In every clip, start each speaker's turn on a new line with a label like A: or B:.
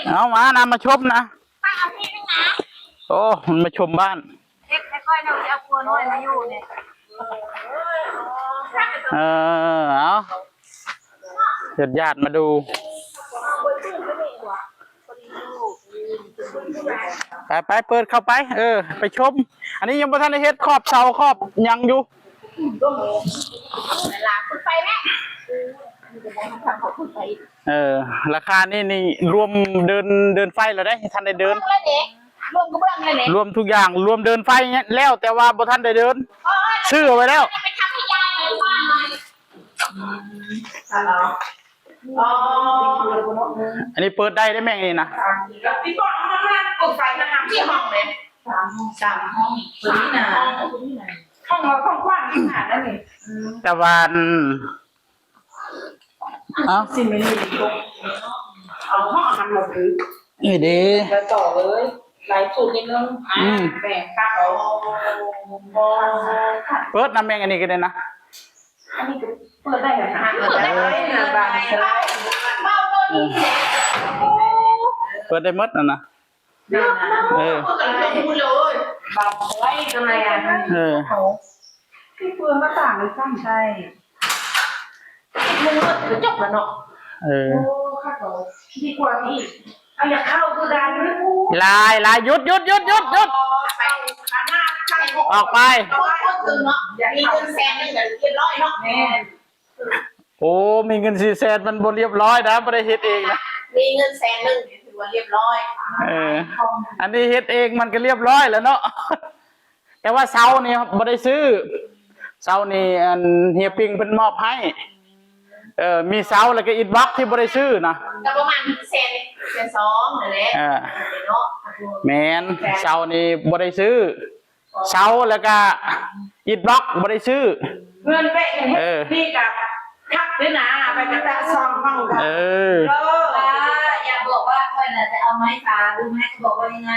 A: เอามานำมาชมนะโอ้มันมาชมบ้าน
B: เด็กค่อยๆเราจะเอาครัวน้อยมาอยู่เนี่ย
A: เอาญาติมาดูไปเปิดเข้าไปไปชมอันนี้ยังบ่ทันได้เฮ็ดครอบเสาครอบยังอยู่
B: หลาคุณไปไหม
A: ราคานี่รวมเดินไฟแล้วได้ทันได้เดิน
B: รวมกระเบื้องเลยเนี่ย
A: รวมทุกอย่างรวมเดินไฟเงี้ยแล้วแต่ว่าบ่ทันได้เดินซื้อไว้แล้ว
B: ไปทำให้ยายหน่อยบ้านหน่อย
A: อันนี้เปิดได้แม่งนี่นะ
B: พี่บอกมันกดไฟมาทำที่ห้องเลย3 ห้องตัวนี้นะห้องเรากว้างขนาดนั้นเลย
A: แต่วัน
B: สิไม่ได้เอาห้องทำหมดเลย
A: นี่ดี
B: จะต่อเลยหลายสูตรนิดนึงแบ่งข้าว
A: เปิดน้ำแมงอันนี้ก็ได้นะ
B: อันนี้ก็เปิดได้เหรอคะเปิดได้เลยบางเบาเลย
A: เปิดได้หมดนะ
B: เปิดกันพูดเลยเบาไว้ทำไมพี่เฟืองมาต่างเลยซ้ำใช่มึงกระจกแล้วเนาะโอ้ข้าเขาดีกว่าพี่อยากเข้าคือดัน
A: ลายหยุดออกไป
B: มีเงิน100,000นึงเรียบร้อยเนาะ
A: โอ้มีเงิน400,000มันบนเรียบร้อยนะไม่ได้เฮ็ดเองนะ
B: มีเงิน100,000นึงถือว่าเรียบร้อย
A: อันนี้เฮ็ดเองมันก็เรียบร้อยแล้วเนาะแต่ว่าเสานี่ไม่ได้ซื้อเสานี่อันเฮียปิงเป็นมอบให้มีเสาแล้วก็อิฐบล็อกที่ไม่ได้ซื้อนะ
B: ก็ประมาณ100,000 2นั่นแหละเนาะ
A: แมนเสานี่ไม่ได้ซื้อเสาแล้วก็อิฐบล็อกไม่ได้ซื้อ
B: เงินไปนี่กับทักด้วยนะไปกระตะซองห้องกันอย่าบอกว่าเพื่อนจะเอาไม้ฟ้าดูแม่บอกว่ายังไง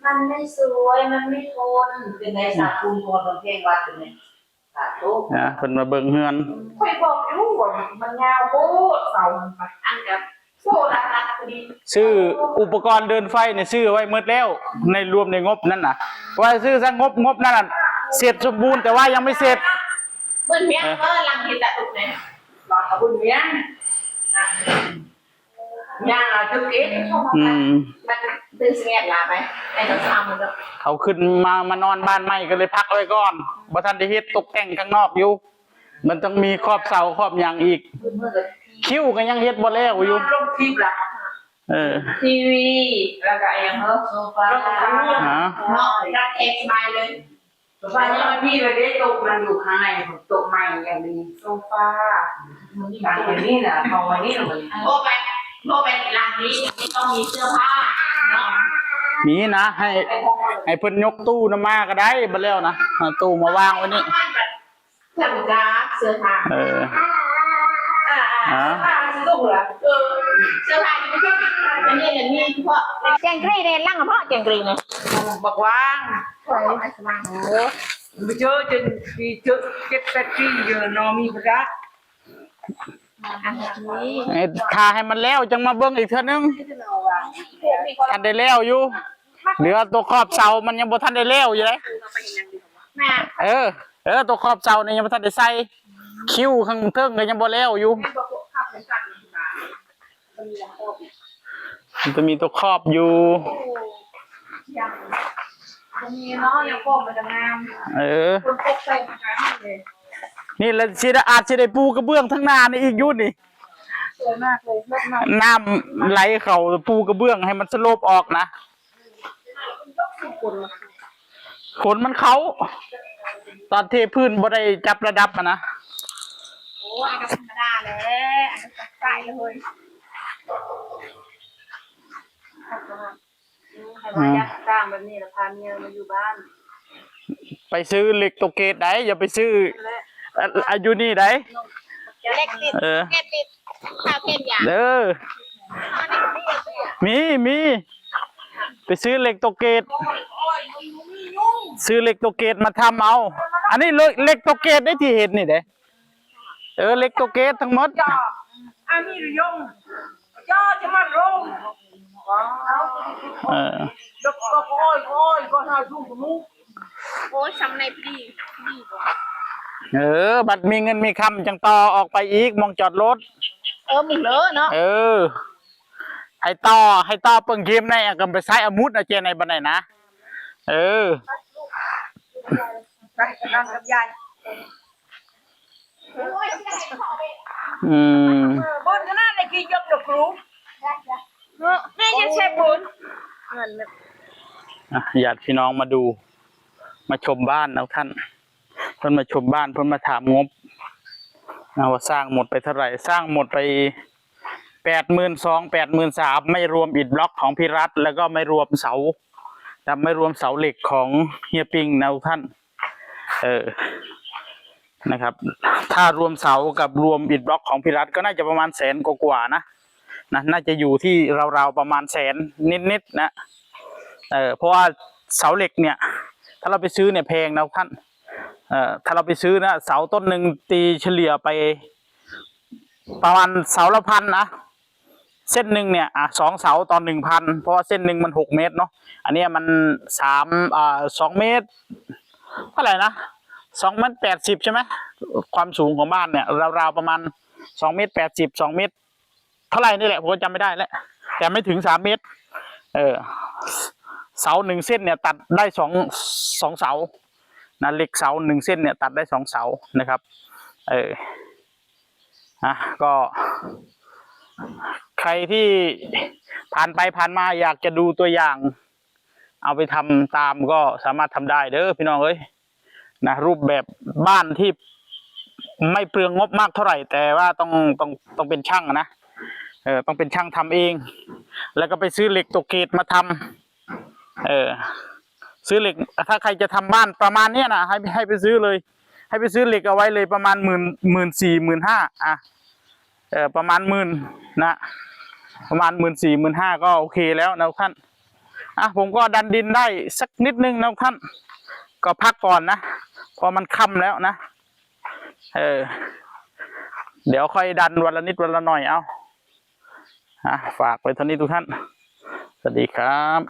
B: มันไม่สวยมันไม่ทนเป็นไงสาคูนคนเพลงวัดอยู่เนี่ย
A: นะเพิ่นมาเบิ่งเฮือน
B: ค่อยบอกอยู่ว่ามันยาวโคตรเสามันไปอันกับโซ่รักพอดี
A: ซื้ออุปกรณ์เดินไฟเนี่ยซื้อไว้หมดแล้วในรวมในงบนั่นน่ะว่าซื้อซะงบนั่นน่ะเสร็จสมบูรณ์แต่ว่ายังไม่เสร็จ
B: เบิ่นเมียลังเฮ็ดตะตุกเนี่ยรอกับเบิ่นเมียย่างจุกอิ๊มันตึงเสียดลาไปไอ้ต้องทำมันก็
A: เขาขึ้นมานอนบ้านใหม่ก็เลยพักไว้ก่อนบ่ทันได้เฮ็ดตกแต่งข้างนอกอยู่มันต้องมีครอบเสาครอบหยังอีกคิ้วก็ยังเฮ็ดบ่แล้วอยู่
B: ลงทีละทีวีแล้วก็ยังโซฟาเนาะรักเอ็กซ์มาเลยโซฟาเนี่ยพี่ไปได้ตกมันอยู่ข้างในตกใหม่อย่างดีโซฟาบางอย่างนี้น่ะพอวันนี้หนูโอ้ไปร้านนี้ไม่ต้องมีเสื้อผ้าเนาะ
A: มีนะให้เพิ่นยกตู้นำมาก็ได้บ่แล้วนะตู้มาวางไว้นี่
B: เสื้อกาเสื้อผ้าเสื้อผ้านี่เฉพาะแจงกรีเนี่ยลั่งเฉพาะแจงกรีเนี่ย
C: บอกว่างไปเจอจน7-8 ปีเยอะน้องมีพระ
A: ถ้าให้มันแล้วจังมาเบิ่งอีกเทื่อนึงทันได้แล้วอยู่เหลือตัวครอบเสามันยังบ่ทันได้แล้วอยู่เลยตัวครอบเสานี่ยังบ่ทันได้ใส่คิ้วข้างเทิงก็ยังบ่แล้วอยู่มันจะมีตัวครอบอยู่
B: มีเนาะยังโป่งมันจะงามคนตกแต่งเลย
A: นี่แล้วอาจจะได้ปูกระเบื้องทั้งหน้านี่อีกยุ่นนี่
B: สวยมากเลยเลิศมาก
A: น้ำไหลเข่าปูกระเบื้องให้มันสโลปออกนะขนมันเขาตอนเทพื้นบ่ได้จับระดับนะ
B: โอ้อันก็ธรรมดาเลยอันก็ใส่เลยใครว่าอยากสร้างแบบนี้แล้วพาเมียมาอยู่บ้าน
A: ไปซื้อเหล็กตกเกตได้อย่าไปซื้ออายุนี่ได้
B: เล็กติดเกตติดข้าวเทียนยา
A: มีไปซื้อเหล็กตกเกตซื้อเหล็กตกเกตมาทำเอาอันนี้เหล็กตกเกตได้ที่เห็นนี่เด้เหล็กตกเกตทั้งหมด
C: อันนี้ยงจะมาลง แล้วก็โอ้ยก็หาทุ่งมุ้ง
D: โอ้ยซ้ำในพี่ดีบ่
A: บัดมีเงินมีคำจังต่อออกไปอีกมองจอดรถ
D: มึงเลอะเนาะ
A: ให้ต่อเปิงเกมในก็ไปใช้อามุดนะเจในบันไดนะ
C: ไปกันนั่งกับยายบนขนาดไหนกี่ยกดอกรู้แม่ยังแช่บุญ
D: เงินแบบ
A: ญาติพี่น้องมาดูมาชมบ้านนะท่านเพิ่นมาชมบ้านเพิ่นมาถามงบนะว่าสร้างหมดไปเท่าไหร่สร้างหมดไป82,000-83,000ไม่รวมอิฐบล็อกของพิรัตแล้วก็ไม่รวมเสาแต่ไม่รวมเสาเหล็กของเฮียปิงนะท่านนะครับถ้ารวมเสากับรวมอิฐบล็อกของพิรัตก็น่าจะประมาณ100,000กว่านะน่าจะอยู่ที่ราวๆประมาณ100,000นิดๆนะเพราะว่าเสาเหล็กเนี่ยถ้าเราไปซื้อเนี่ยแพงนะท่านถ้าเราไปซื้อนะเสาต้นหนึ่งตีเฉลี่ยไปประมาณเสาละ1,000นะเส้นหนึ่งเนี่ย2 เสาต่อ 1,000เพราะว่าเส้นหนึ่งมัน6 เมตรเนาะอันนี้มัน2 เมตรเท่าไหร่นะ2.80 ใช่ไหมความสูงของบ้านเนี่ยราวๆประมาณ2.80 2 เมตรเท่าไหร่นี่แหละผมจำไม่ได้แล้วแต่ไม่ถึง3 เมตรเสา1 เส้นเนี่ยตัดได้สองเสานะเหล็กเสา1 เส้นเนี่ยตัดได้2 เสานะครับก็ใครที่ผ่านไปผ่านมาอยากจะดูตัวอย่างเอาไปทำตามก็สามารถทำได้เด้อพี่น้องเอ้ยนะรูปแบบบ้านที่ไม่เปลืองงบมากเท่าไหร่แต่ว่าต้องเป็นช่างนะต้องเป็นช่างทำเองแล้วก็ไปซื้อเหล็กตกเกรดมาทำซื้อเหล็กถ้าใครจะทำบ้านประมาณนี้นะให้ไปซื้อเลยให้ไปซื้อเหล็กเอาไว้เลยประมาณ14,000-15,000ประมาณ10,000นะประมาณ14,000-15,000ก็โอเคแล้วนะท่านผมก็ดันดินได้สักนิดนึงนะท่านก็พักก่อนนะพอมันค่ำแล้วนะเดี๋ยวค่อยดันวันละนิดวันละหน่อยเอาฝากไว้เท่านี้ทุกท่านสวัสดีครับ